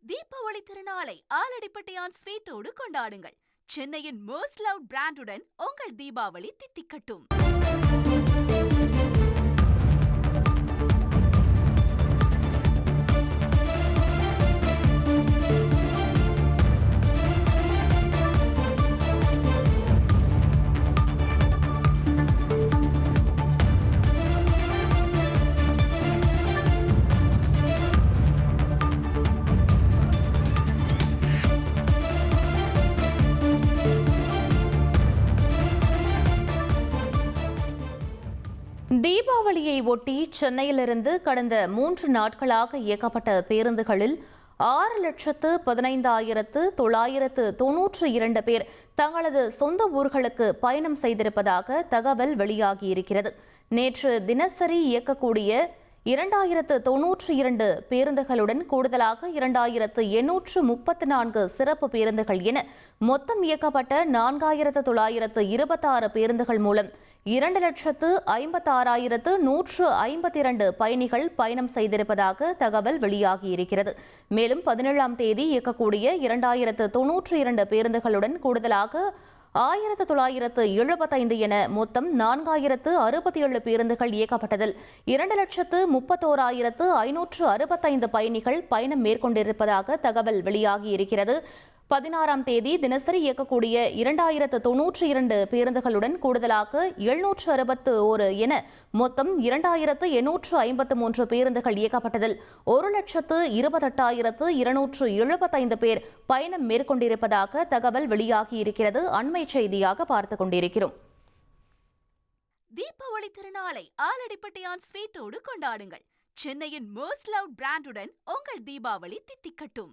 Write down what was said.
தீபாவளி திருநாளை ஆலடிப்பட்டியான் ஸ்வீட்டோடு கொண்டாடுங்கள். சென்னையின் மோஸ்ட் லவ் பிராண்டுடன் உங்கள் தீபாவளி தித்திக்கட்டும். தீபாவளியை ஒட்டி சென்னையிலிருந்து கடந்த 3 நாட்களாக இயக்கப்பட்ட பேருந்துகளில் 6,15,992 பேர் தங்களது சொந்த ஊர்களுக்கு பயணம் செய்திருப்பதாக தகவல் வெளியாகியிருக்கிறது. நேற்று தினசரி இயக்கக்கூடிய 2,092 பேருந்துகளுடன் கூடுதலாக 2,834 சிறப்பு பேருந்துகள் என மொத்தம் இயக்கப்பட்ட 4,926 பேருந்துகள் மூலம் 2,56,152 பயணிகள் பயணம் செய்திருப்பதாக தகவல் வெளியாகியிருக்கிறது. மேலும் 17ஆம் தேதி இயக்கக்கூடிய 2,092 பேருந்துகளுடன் கூடுதலாக 1,975 என மொத்தம் 4,067 பேருந்துகள் இயக்கப்பட்டதில் 2,31,565 பயணிகள் பயணம் மேற்கொண்டிருப்பதாக தகவல் வெளியாகியிருக்கிறது. 16ஆம் தேதி தினசரி இயக்கக்கூடிய 2,092 பேருந்துகளுடன் கூடுதலாக 761 என மொத்தம் 2,853 பேருந்துகள் இயக்கப்பட்டதில் 1,28,275 பேர் பயணம் மேற்கொண்டிருப்பதாக தகவல் வெளியாகியிருக்கிறது. அண்மை செய்தியாக பார்த்துக் கொண்டிருக்கிறோம். தீபாவளி திருநாளை ஆலடிப்பட்டியான் ஸ்வீட்டோடு கொண்டாடுங்கள். சென்னையின் மோஸ்ட் லவ் பிராண்டுடன் உங்கள் தீபாவளி தித்திக்கட்டும்.